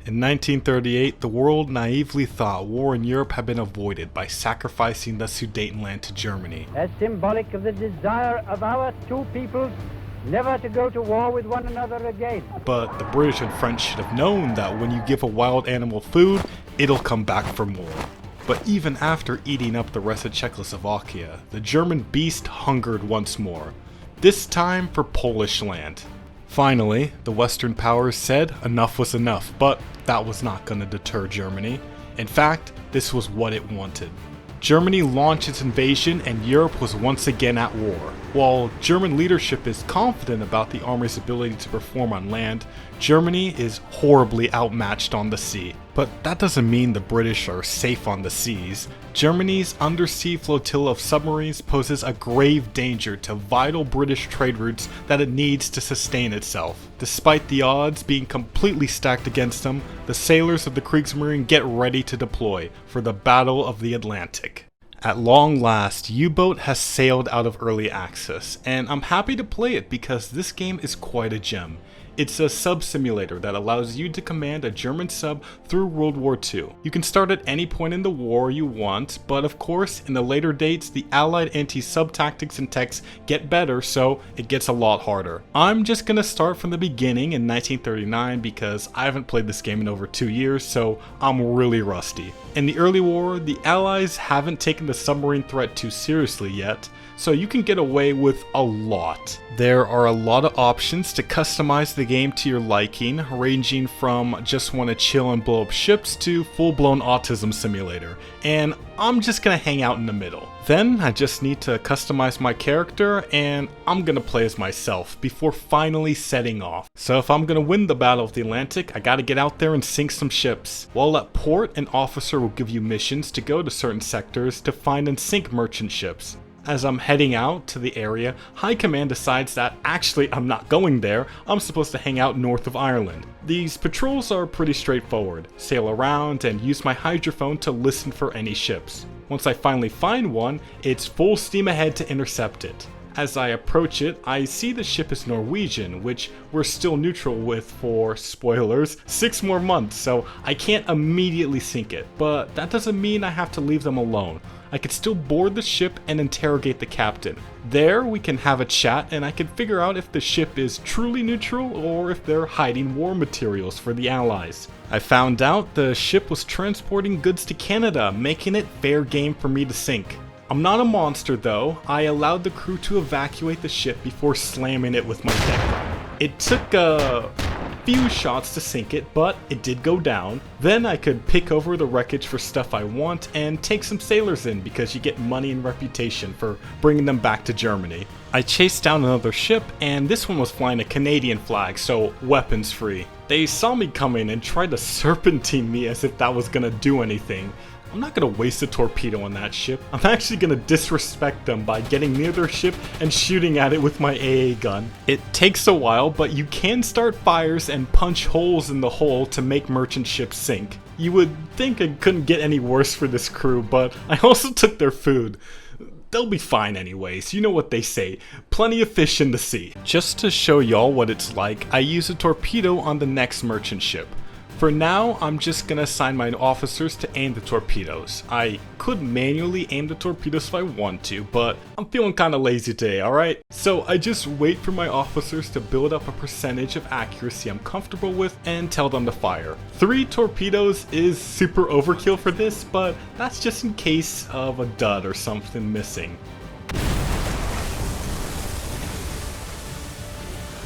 In 1938, the world naively thought war in Europe had been avoided by sacrificing the Sudetenland to Germany. As symbolic of the desire of our two peoples never to go to war with one another again. But the British and French should have known that when you give a wild animal food, it'll come back for more. But even after eating up the rest of Czechoslovakia, the German beast hungered once more, this time for Polish land. Finally, the Western powers said enough was enough, but that was not going to deter Germany. In fact, this was what it wanted. Germany launched its invasion and Europe was once again at war. While German leadership is confident about the army's ability to perform on land, Germany is horribly outmatched on the sea. But that doesn't mean the British are safe on the seas. Germany's undersea flotilla of submarines poses a grave danger to vital British trade routes that it needs to sustain itself. Despite the odds being completely stacked against them, the sailors of the Kriegsmarine get ready to deploy for the Battle of the Atlantic. At long last, Uboat has sailed out of early access, and I'm happy to play it because this game is quite a gem. It's a sub simulator that allows you to command a German sub through World War II. You can start at any point in the war you want, but of course, in the later dates, the Allied anti-sub tactics and techs get better, so it gets a lot harder. I'm just gonna start from the beginning in 1939 because I haven't played this game in over 2 years, so I'm really rusty. In the early war, the Allies haven't taken the submarine threat too seriously yet, so you can get away with a lot. There are a lot of options to customize the game to your liking, ranging from just want to chill and blow up ships to full-blown autism simulator, and I'm just gonna hang out in the middle. Then I just need to customize my character, and I'm gonna play as myself before finally setting off. So if I'm gonna win the Battle of the Atlantic, I gotta get out there and sink some ships. While at port, an officer will give you missions to go to certain sectors to find and sink merchant ships. As I'm heading out to the area, High Command decides that actually I'm not going there, I'm supposed to hang out north of Ireland. These patrols are pretty straightforward. Sail around and use my hydrophone to listen for any ships. Once I finally find one, it's full steam ahead to intercept it. As I approach it, I see the ship is Norwegian, which we're still neutral with for, spoilers, 6 more months, so I can't immediately sink it. But that doesn't mean I have to leave them alone. I could still board the ship and interrogate the captain. There we can have a chat and I can figure out if the ship is truly neutral or if they're hiding war materials for the Allies. I found out the ship was transporting goods to Canada, making it fair game for me to sink. I'm not a monster though. I allowed the crew to evacuate the ship before slamming it with my deck gun. It took a few shots to sink it, but it did go down. Then I could pick over the wreckage for stuff I want and take some sailors in because you get money and reputation for bringing them back to Germany. I chased down another ship and this one was flying a Canadian flag, so weapons free. They saw me coming and tried to serpentine me as if that was gonna do anything. I'm not gonna waste a torpedo on that ship. I'm actually gonna disrespect them by getting near their ship and shooting at it with my AA gun. It takes a while, but you can start fires and punch holes in the hull to make merchant ships sink. You would think it couldn't get any worse for this crew, but I also took their food. They'll be fine anyways, you know what they say, plenty of fish in the sea. Just to show y'all what it's like, I use a torpedo on the next merchant ship. For now, I'm just gonna assign my officers to aim the torpedoes. I could manually aim the torpedoes if I want to, but I'm feeling kinda lazy today, alright? So I just wait for my officers to build up a percentage of accuracy I'm comfortable with and tell them to fire. 3 torpedoes is super overkill for this, but that's just in case of a dud or something missing.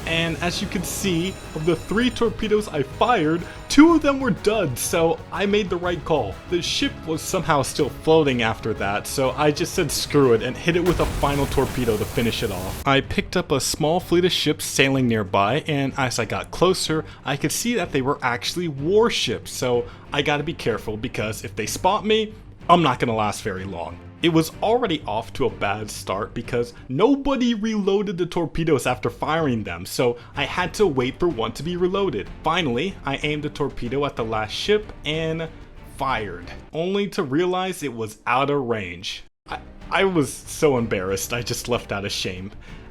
And as you can see, of the 3 torpedoes I fired, 2 of them were duds, so I made the right call. The ship was somehow still floating after that, so I just said screw it and hit it with a final torpedo to finish it off. I picked up a small fleet of ships sailing nearby, and as I got closer, I could see that they were actually warships, so I gotta be careful because if they spot me, I'm not gonna last very long. It was already off to a bad start because nobody reloaded the torpedoes after firing them, so I had to wait for one to be reloaded. Finally, I aimed a torpedo at the last ship and fired, only to realize it was out of range. I was so embarrassed, I just left out of shame.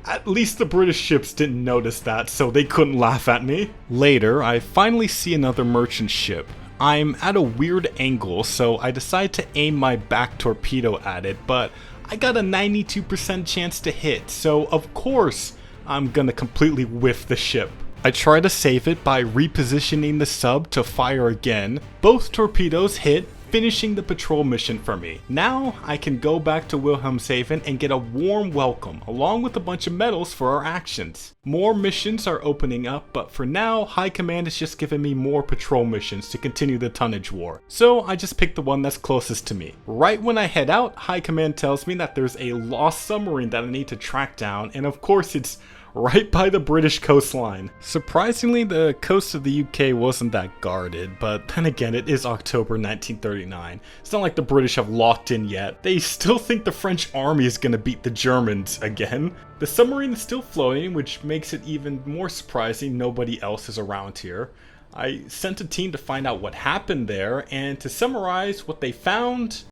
At least the British ships didn't notice that, so they couldn't laugh at me. Later, I finally see another merchant ship. I'm at a weird angle, so I decide to aim my back torpedo at it, but I got a 92% chance to hit, so of course I'm gonna completely whiff the ship. I try to save it by repositioning the sub to fire again. Both torpedoes hit, finishing the patrol mission for me. Now I can go back to Wilhelmshaven and get a warm welcome, along with a bunch of medals for our actions. More missions are opening up, but for now, High Command is just giving me more patrol missions to continue the tonnage war. So I just picked the one that's closest to me. Right when I head out, High Command tells me that there's a lost submarine that I need to track down, and of course it's right by the British coastline. Surprisingly, the coast of the UK wasn't that guarded, but then again, it is October 1939. It's not like the British have locked in yet. They still think the French army is gonna beat the Germans again. The submarine is still floating, which makes it even more surprising nobody else is around here. I sent a team to find out what happened there, and to summarize what they found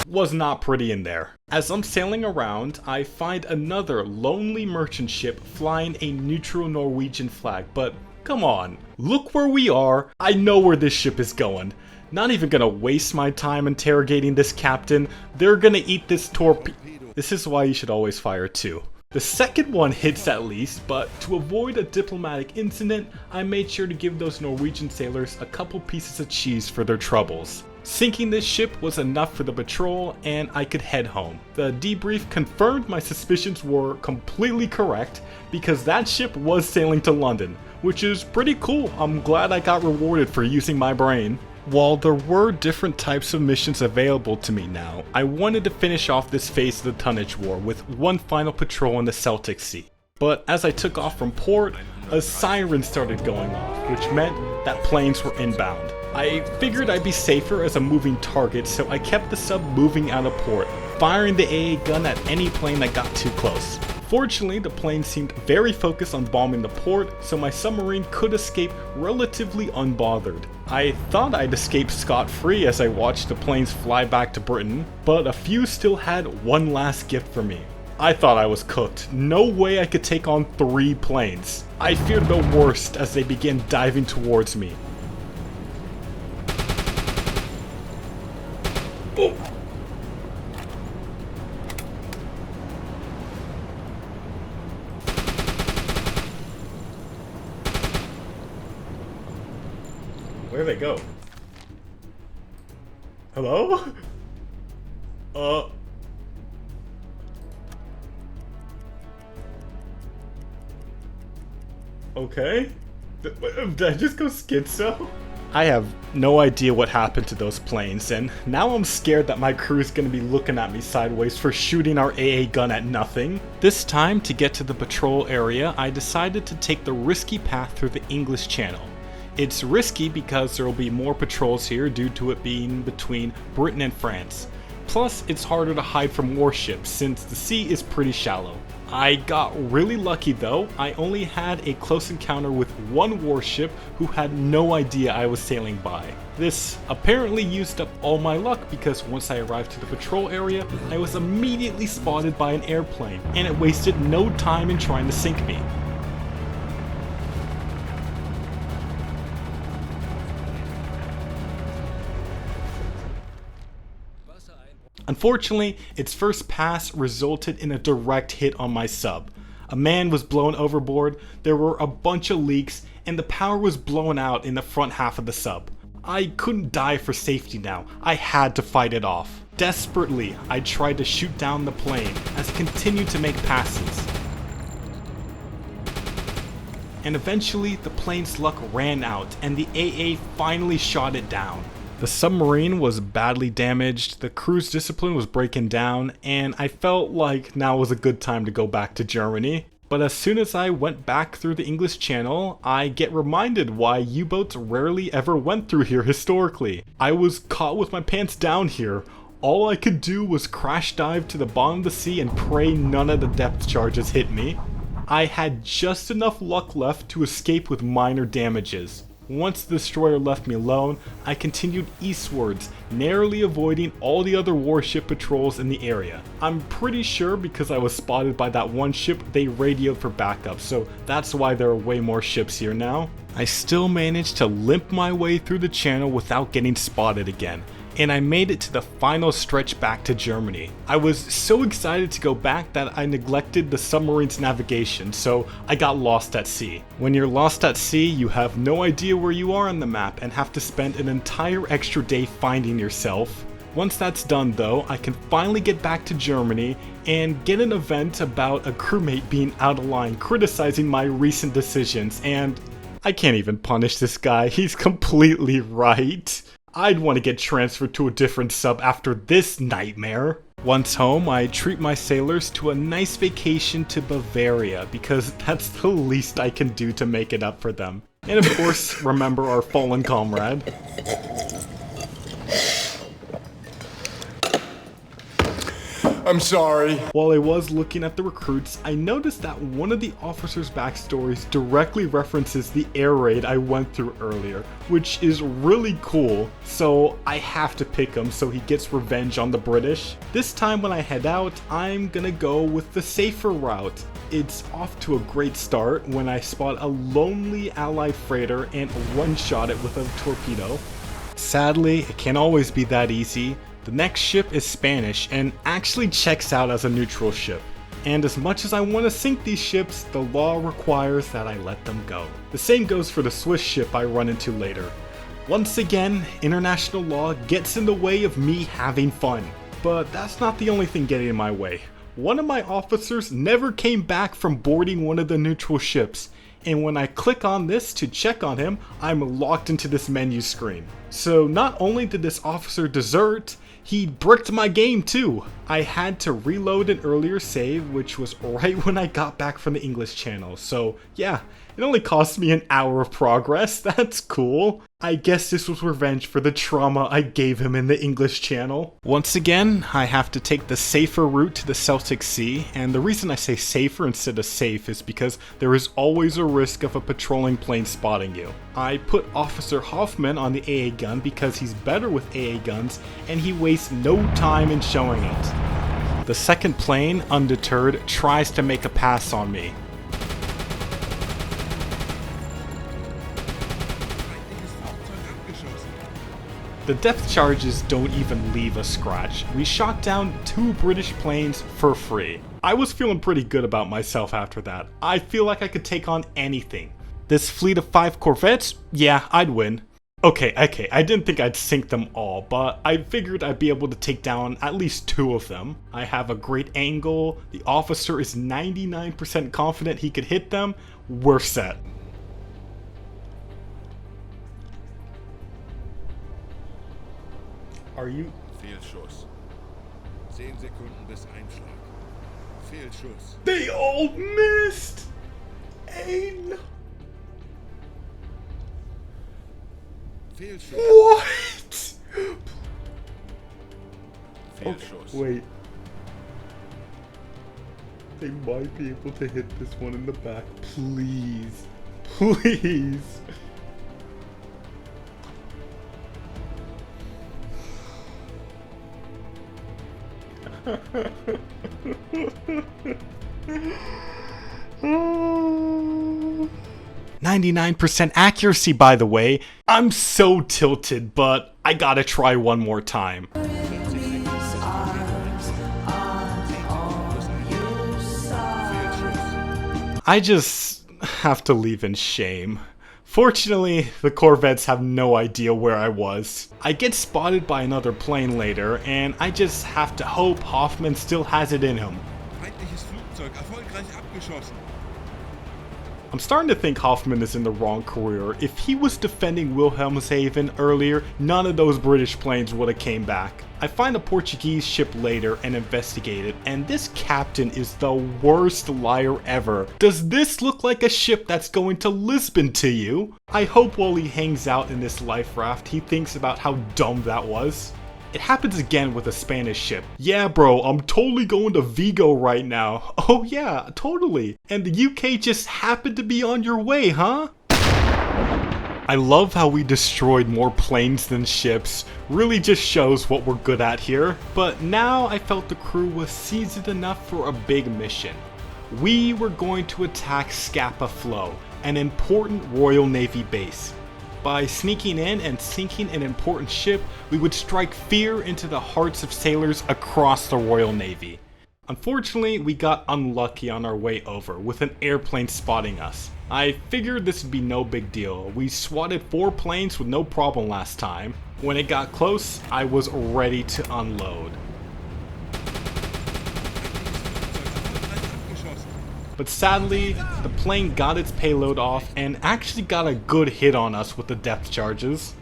was not pretty in there. As I'm sailing around, I find another lonely merchant ship flying a neutral Norwegian flag, but come on, look where we are. I know where this ship is going. Not even gonna waste my time interrogating this captain. They're gonna eat this torpedo. This is why you should always fire two. The second one hits at least, but to avoid a diplomatic incident, I made sure to give those Norwegian sailors a couple pieces of cheese for their troubles. Sinking this ship was enough for the patrol, and I could head home. The debrief confirmed my suspicions were completely correct, because that ship was sailing to London, which is pretty cool. I'm glad I got rewarded for using my brain. While there were different types of missions available to me now, I wanted to finish off this phase of the tonnage war with one final patrol in the Celtic Sea. But as I took off from port, a siren started going off, which meant that planes were inbound. I figured I'd be safer as a moving target, so I kept the sub moving out of port, firing the AA gun at any plane that got too close. Fortunately, the plane seemed very focused on bombing the port, so my submarine could escape relatively unbothered. I thought I'd escape scot-free as I watched the planes fly back to Britain, but a few still had one last gift for me. I thought I was cooked. No way I could take on 3 planes. I feared the worst as they began diving towards me. Oh. Where'd they go? Hello? Okay. Did I just go schizo? I have no idea what happened to those planes, and now I'm scared that my crew's gonna be looking at me sideways for shooting our AA gun at nothing. This time, to get to the patrol area, I decided to take the risky path through the English Channel. It's risky because there will be more patrols here due to it being between Britain and France. Plus, it's harder to hide from warships since the sea is pretty shallow. I got really lucky though. I only had a close encounter with one warship who had no idea I was sailing by. This apparently used up all my luck because once I arrived to the patrol area, I was immediately spotted by an airplane, and it wasted no time in trying to sink me. Unfortunately, its first pass resulted in a direct hit on my sub. A man was blown overboard, there were a bunch of leaks, and the power was blown out in the front half of the sub. I couldn't dive for safety now, I had to fight it off. Desperately, I tried to shoot down the plane as it continued to make passes. And eventually, the plane's luck ran out and the AA finally shot it down. The submarine was badly damaged, the crew's discipline was breaking down, and I felt like now was a good time to go back to Germany. But as soon as I went back through the English Channel, I get reminded why U-boats rarely ever went through here historically. I was caught with my pants down here. All I could do was crash dive to the bottom of the sea and pray none of the depth charges hit me. I had just enough luck left to escape with minor damages. Once the destroyer left me alone, I continued eastwards, narrowly avoiding all the other warship patrols in the area. I'm pretty sure because I was spotted by that one ship, they radioed for backup, so that's why there are way more ships here now. I still managed to limp my way through the channel without getting spotted again, and I made it to the final stretch back to Germany. I was so excited to go back that I neglected the submarine's navigation, so I got lost at sea. When you're lost at sea, you have no idea where you are on the map and have to spend an entire extra day finding yourself. Once that's done though, I can finally get back to Germany and get an event about a crewmate being out of line criticizing my recent decisions, and I can't even punish this guy, he's completely right. I'd want to get transferred to a different sub after this nightmare. Once home, I treat my sailors to a nice vacation to Bavaria because that's the least I can do to make it up for them. And of course, remember our fallen comrade. I'm sorry. While I was looking at the recruits, I noticed that one of the officers' backstories directly references the air raid I went through earlier, which is really cool, so I have to pick him so he gets revenge on the British. This time when I head out, I'm gonna go with the safer route. It's off to a great start when I spot a lonely allied freighter and one-shot it with a torpedo. Sadly, it can't always be that easy. The next ship is Spanish and actually checks out as a neutral ship. And as much as I want to sink these ships, the law requires that I let them go. The same goes for the Swiss ship I run into later. Once again, international law gets in the way of me having fun. But that's not the only thing getting in my way. One of my officers never came back from boarding one of the neutral ships. And when I click on this to check on him, I'm locked into this menu screen. So not only did this officer desert, he bricked my game too. I had to reload an earlier save, which was right when I got back from the English channel. So yeah, it only cost me an hour of progress. That's cool. I guess this was revenge for the trauma I gave him in the English channel. Once again, I have to take the safer route to the Celtic Sea, and the reason I say safer instead of safe is because there is always a risk of a patrolling plane spotting you. I put Officer Hoffman on the AA gun because he's better with AA guns, and he wastes no time in showing it. The second plane, undeterred, tries to make a pass on me. The depth charges don't even leave a scratch. We shot down 2 British planes for free. I was feeling pretty good about myself after that. I feel like I could take on anything. This fleet of 5 corvettes? Yeah, I'd win. Okay, I didn't think I'd sink them all, but I figured I'd be able to take down at least 2 of them. I have a great angle, the officer is 99% confident he could hit them, we're set. Are you? Fehlschuss. 10 Sekunden bis Einschlag. Fehlschuss. They all missed! Ain. Fehlschuss. What? Fehlschuss. Wait. They might be able to hit this one in the back. Please. Please. Oh. 99% accuracy, by the way. I'm so tilted, but I gotta try one more time. I just have to leave in shame. Fortunately, the Corvettes have no idea where I was. I get spotted by another plane later, and I just have to hope Hoffman still has it in him. Feindliches Flugzeug erfolgreich abgeschossen. I'm starting to think Hoffman is in the wrong career. If he was defending Wilhelmshaven earlier, none of those British planes would have came back. I find a Portuguese ship later and investigate it, and this captain is the worst liar ever. Does this look like a ship that's going to Lisbon to you? I hope while he hangs out in this life raft, he thinks about how dumb that was. It happens again with a Spanish ship. Yeah bro, I'm totally going to Vigo right now. Oh yeah, totally. And the UK just happened to be on your way, huh? I love how we destroyed more planes than ships, really just shows what we're good at here. But now I felt the crew was seasoned enough for a big mission. We were going to attack Scapa Flow, an important Royal Navy base. By sneaking in and sinking an important ship, we would strike fear into the hearts of sailors across the Royal Navy. Unfortunately, we got unlucky on our way over, with an airplane spotting us. I figured this would be no big deal. We swatted 4 planes with no problem last time. When it got close, I was ready to unload. But sadly, the plane got its payload off and actually got a good hit on us with the depth charges.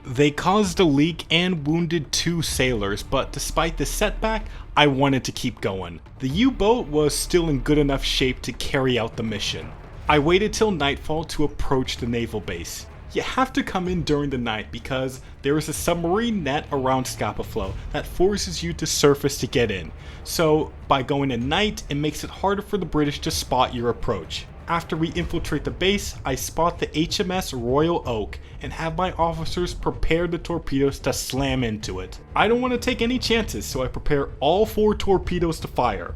They caused a leak and wounded 2 sailors, but despite the setback, I wanted to keep going. The U-boat was still in good enough shape to carry out the mission. I waited till nightfall to approach the naval base. You have to come in during the night because there is a submarine net around Scapa Flow that forces you to surface to get in. So by going at night, it makes it harder for the British to spot your approach. After we infiltrate the base, I spot the HMS Royal Oak and have my officers prepare the torpedoes to slam into it. I don't want to take any chances, so I prepare all 4 torpedoes to fire.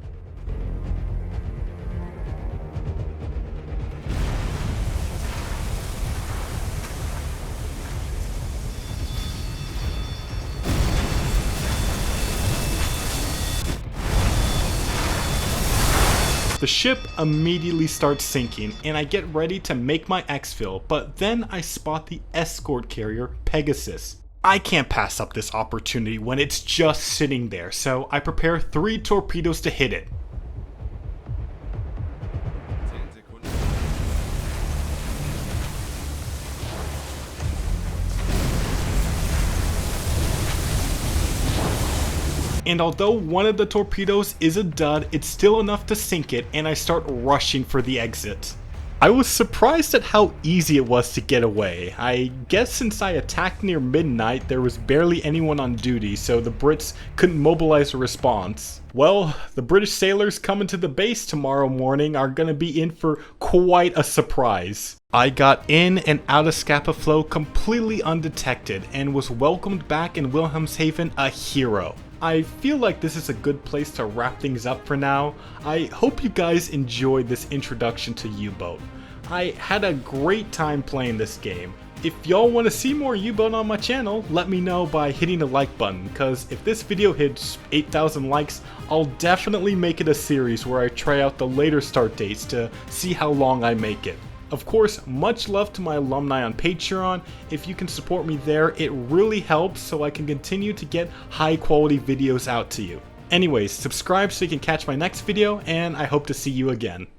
The ship immediately starts sinking and I get ready to make my exfil, but then I spot the escort carrier Pegasus. I can't pass up this opportunity when it's just sitting there, so I prepare 3 torpedoes to hit it. And although one of the torpedoes is a dud, it's still enough to sink it, and I start rushing for the exit. I was surprised at how easy it was to get away. I guess since I attacked near midnight, there was barely anyone on duty, so the Brits couldn't mobilize a response. Well, the British sailors coming to the base tomorrow morning are gonna be in for quite a surprise. I got in and out of Scapa Flow completely undetected and was welcomed back in Wilhelmshaven a hero. I feel like this is a good place to wrap things up for now. I hope you guys enjoyed this introduction to U-Boat. I had a great time playing this game. If y'all want to see more U-Boat on my channel, let me know by hitting the like button, because if this video hits 8,000 likes, I'll definitely make it a series where I try out the later start dates to see how long I make it. Of course, much love to my alumni on Patreon. If you can support me there, it really helps so I can continue to get high quality videos out to you. Anyways, subscribe so you can catch my next video, and I hope to see you again.